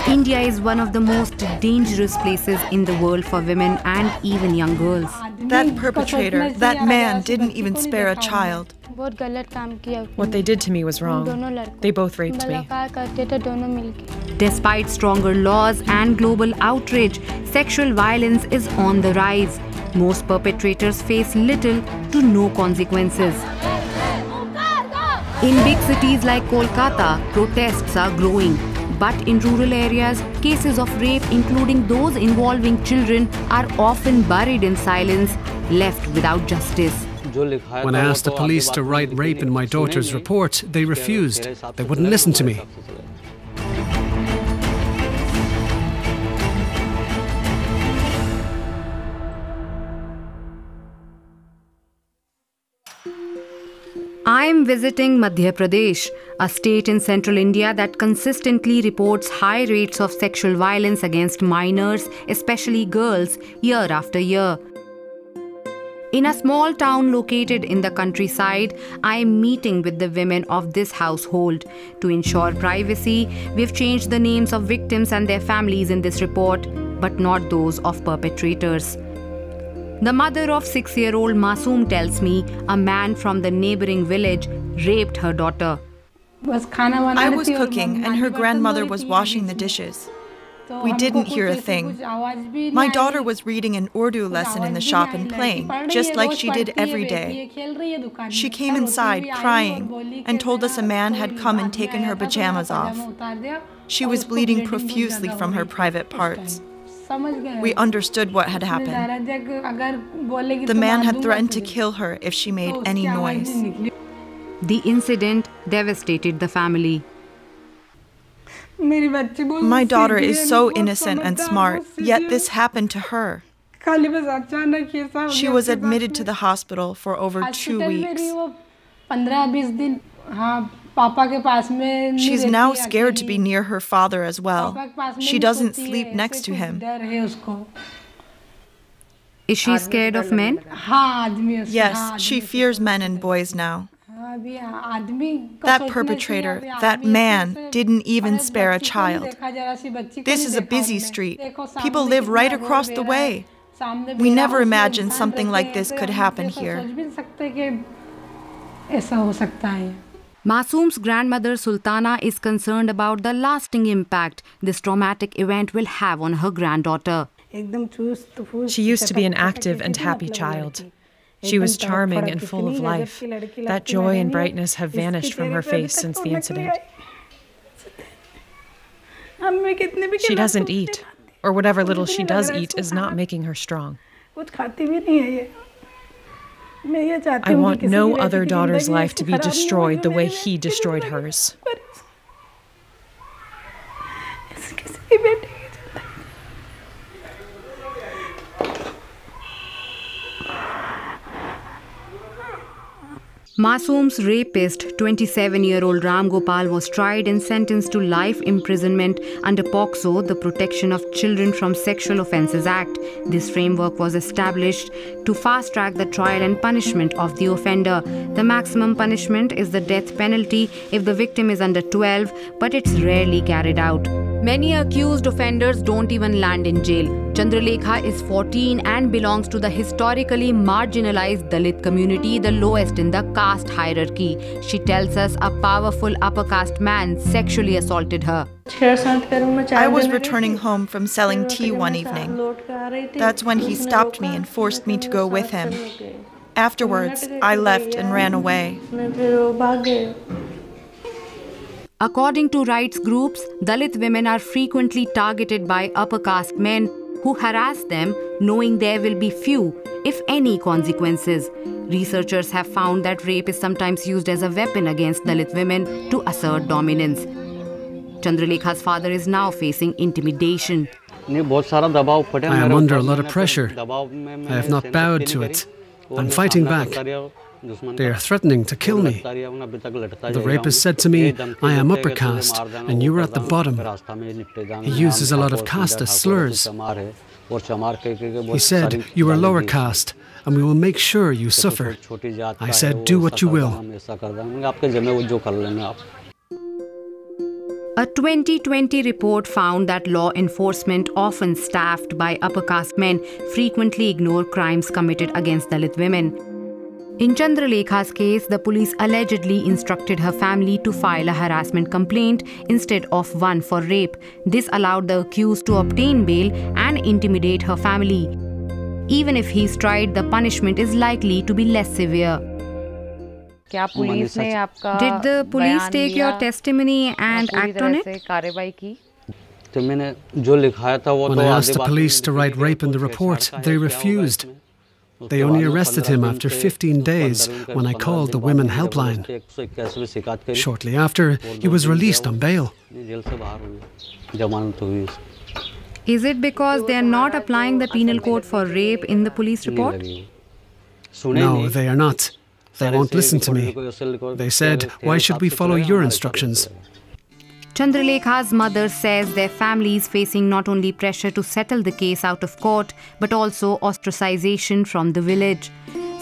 India is one of the most dangerous places in the world for women and even young girls. That perpetrator, that man, didn't even spare a child. What they did to me was wrong. They both raped me. Despite stronger laws and global outrage, sexual violence is on the rise. Most perpetrators face little to no consequences. In big cities like Kolkata, protests are growing. But in rural areas, cases of rape, including those involving children, are often buried in silence, left without justice. When I asked the police to write rape in my daughter's report, they refused. They wouldn't listen to me. I am visiting Madhya Pradesh, a state in central India that consistently reports high rates of sexual violence against minors, especially girls, year after year. In a small town located in the countryside, I am meeting with the women of this household. To ensure privacy, we've changed the names of victims and their families in this report, but not those of perpetrators. The mother of 6-year-old Masoom tells me a man from the neighboring village raped her daughter. I was cooking and her grandmother was washing the dishes. We didn't hear a thing. My daughter was reading an Urdu lesson in the shop and playing, just like she did every day. She came inside crying and told us a man had come and taken her pajamas off. She was bleeding profusely from her private parts. We understood what had happened. The man had threatened to kill her if she made any noise. The incident devastated the family. My daughter is so innocent and smart, yet this happened to her. She was admitted to the hospital for over 2 weeks. She's now scared to be near her father as well. She doesn't sleep next to him. Is she scared of men? Yes, she fears men and boys now. That perpetrator, that man, didn't even spare a child. This is a busy street. People live right across the way. We never imagined something like this could happen here. Masoom's grandmother Sultana is concerned about the lasting impact this traumatic event will have on her granddaughter. She used to be an active and happy child. She was charming and full of life. That joy and brightness have vanished from her face since the incident. She doesn't eat, or whatever little she does eat is not making her strong. I want no other daughter's life to be destroyed the way he destroyed hers. Masoom's rapist, 27-year-old Ram Gopal, was tried and sentenced to life imprisonment under POCSO, the Protection of Children from Sexual Offences Act. This framework was established to fast-track the trial and punishment of the offender. The maximum punishment is the death penalty if the victim is under 12, but it's rarely carried out. Many accused offenders don't even land in jail. Chandralekha is 14 and belongs to the historically marginalized Dalit community, the lowest in the caste hierarchy. She tells us a powerful upper caste man sexually assaulted her. I was returning home from selling tea one evening. That's when he stopped me and forced me to go with him. Afterwards, I left and ran away. According to rights groups, Dalit women are frequently targeted by upper caste men who harass them, knowing there will be few, if any, consequences. Researchers have found that rape is sometimes used as a weapon against Dalit women to assert dominance. Chandralekha's father is now facing intimidation. I am under a lot of pressure. I have not bowed to it. I'm fighting back. They are threatening to kill me. The rapist said to me, I am upper caste and you are at the bottom. He uses a lot of caste as slurs. He said, you are lower caste and we will make sure you suffer. I said, do what you will. A 2020 report found that law enforcement, often staffed by upper caste men, frequently ignore crimes committed against Dalit women. In Chandralekha's case, the police allegedly instructed her family to file a harassment complaint instead of one for rape. This allowed the accused to obtain bail and intimidate her family. Even if he's tried, the punishment is likely to be less severe. Did the police take your testimony and act on it? When I asked the police to write rape in the report, they refused. They only arrested him after 15 days when I called the women helpline. Shortly after, he was released on bail. Is it because they are not applying the penal code for rape in the police report? No, they are not. They won't listen to me. They said, "Why should we follow your instructions?" Chandralekha's mother says their family is facing not only pressure to settle the case out of court, but also ostracization from the village.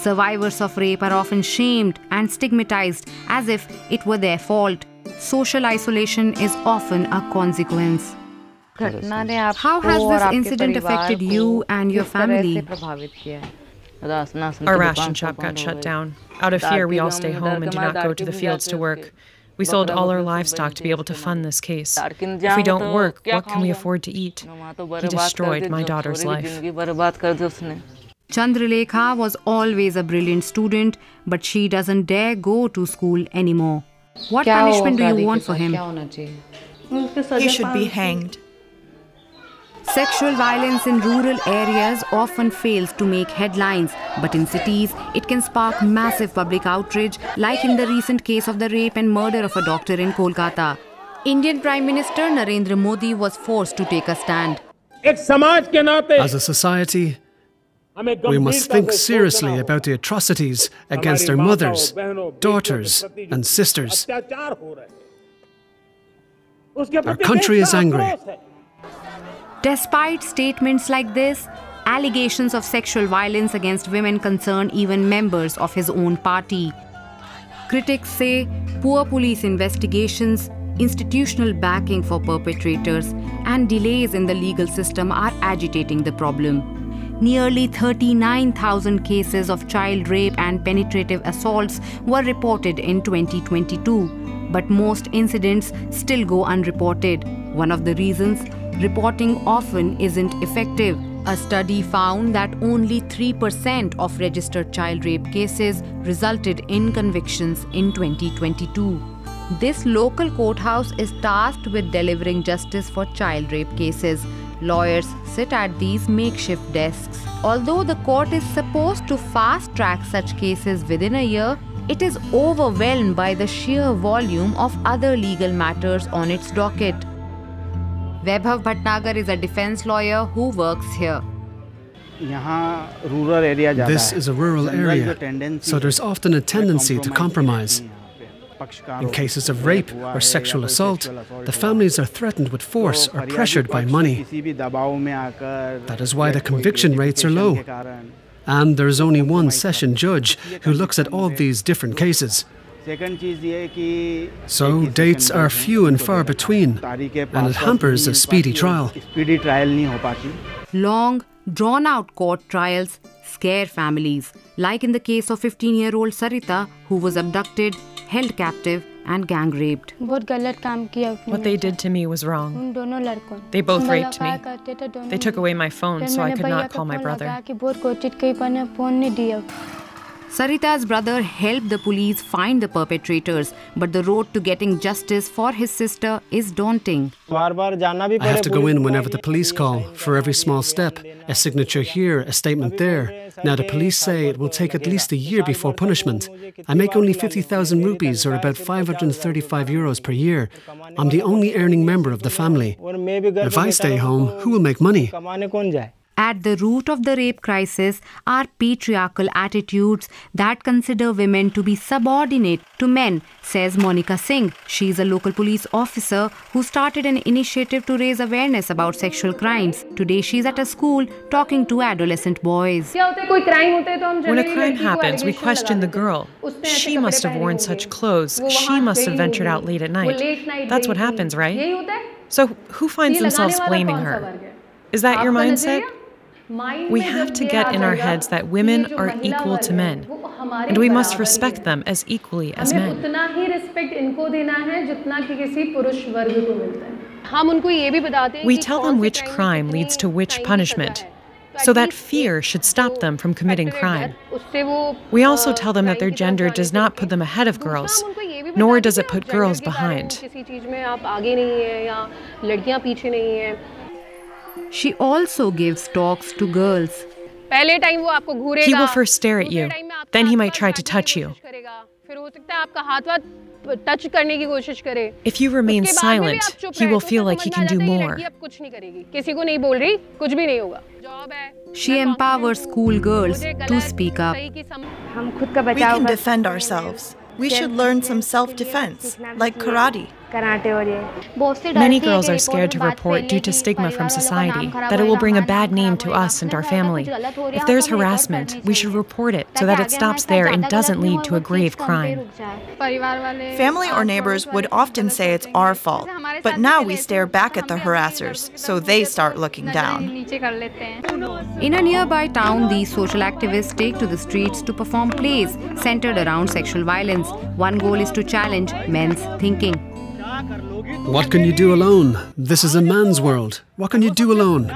Survivors of rape are often shamed and stigmatized as if it were their fault. Social isolation is often a consequence. How has this incident affected you and your family? Our ration shop got shut down. Out of fear, we all stay home and do not go to the fields to work. We sold all our livestock to be able to fund this case. If we don't work, what can we afford to eat? He destroyed my daughter's life. Chandralekha was always a brilliant student, but she doesn't dare go to school anymore. What punishment do you want for him? He should be hanged. Sexual violence in rural areas often fails to make headlines, but in cities, it can spark massive public outrage, like in the recent case of the rape and murder of a doctor in Kolkata. Indian Prime Minister Narendra Modi was forced to take a stand. As a society, we must think seriously about the atrocities against our mothers, daughters, and sisters. Our country is angry. Despite statements like this, allegations of sexual violence against women concern even members of his own party. Critics say poor police investigations, institutional backing for perpetrators, and delays in the legal system are agitating the problem. Nearly 39,000 cases of child rape and penetrative assaults were reported in 2022, but most incidents still go unreported. One of the reasons, reporting often isn't effective. A study found that only 3% of registered child rape cases resulted in convictions in 2022. This local courthouse is tasked with delivering justice for child rape cases. Lawyers sit at these makeshift desks. Although the court is supposed to fast-track such cases within a year, it is overwhelmed by the sheer volume of other legal matters on its docket. Vaibhav Bhatnagar is a defense lawyer who works here. This is a rural area, so there's often a tendency to compromise. In cases of rape or sexual assault, the families are threatened with force or pressured by money. That is why the conviction rates are low. And there's only one session judge who looks at all these different cases. So dates are few and far between, and it hampers a speedy trial. Long, drawn-out court trials scare families, like in the case of 15-year-old Sarita, who was abducted, held captive and gang-raped. What they did to me was wrong. They both raped me. They took away my phone, so I could not call my brother. Sarita's brother helped the police find the perpetrators, but the road to getting justice for his sister is daunting. I have to go in whenever the police call, for every small step. A signature here, a statement there. Now the police say it will take at least a year before punishment. I make only 50,000 rupees, or about 535 euros per year. I'm the only earning member of the family. If I stay home, who will make money? At the root of the rape crisis are patriarchal attitudes that consider women to be subordinate to men, says Monica Singh. She is a local police officer who started an initiative to raise awareness about sexual crimes. Today she is at a school talking to adolescent boys. When a crime happens, we question the girl. She must have worn such clothes. She must have ventured out late at night. That's what happens, right? So who finds themselves blaming her? Is that your mindset? We have to get in our heads that women are equal to men, and we must respect them as equally as men. We tell them which crime leads to which punishment, so that fear should stop them from committing crime. We also tell them that their gender does not put them ahead of girls, nor does it put girls behind. She also gives talks to girls. He will first stare at you, then he might try to touch you. If you remain silent, he will feel like he can do more. She empowers schoolgirls to speak up. We can defend ourselves. We should learn some self-defense, like karate. Many girls are scared to report due to stigma from society, that it will bring a bad name to us and our family. If there's harassment, we should report it so that it stops there and doesn't lead to a grave crime. Family or neighbors would often say it's our fault, but now we stare back at the harassers, so they start looking down. In a nearby town, these social activists take to the streets to perform plays centered around sexual violence. One goal is to challenge men's thinking. What can you do alone? This is a man's world. What can you do alone?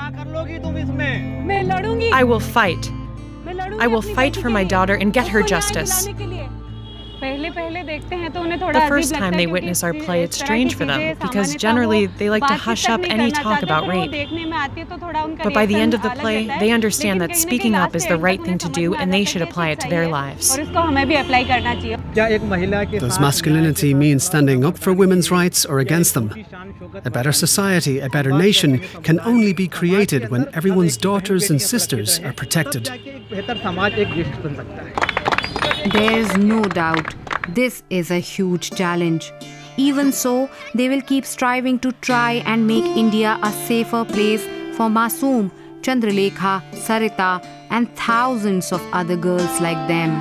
I will fight. I will fight for my daughter and get her justice. The first time they witness our play, it's strange for them, because generally they like to hush up any talk about rape. But by the end of the play, they understand that speaking up is the right thing to do and they should apply it to their lives. Does masculinity mean standing up for women's rights or against them? A better society, a better nation can only be created when everyone's daughters and sisters are protected. There's no doubt this is a huge challenge. Even so, they will keep striving to try and make India a safer place for Masoom, Chandralekha, Sarita, and thousands of other girls like them.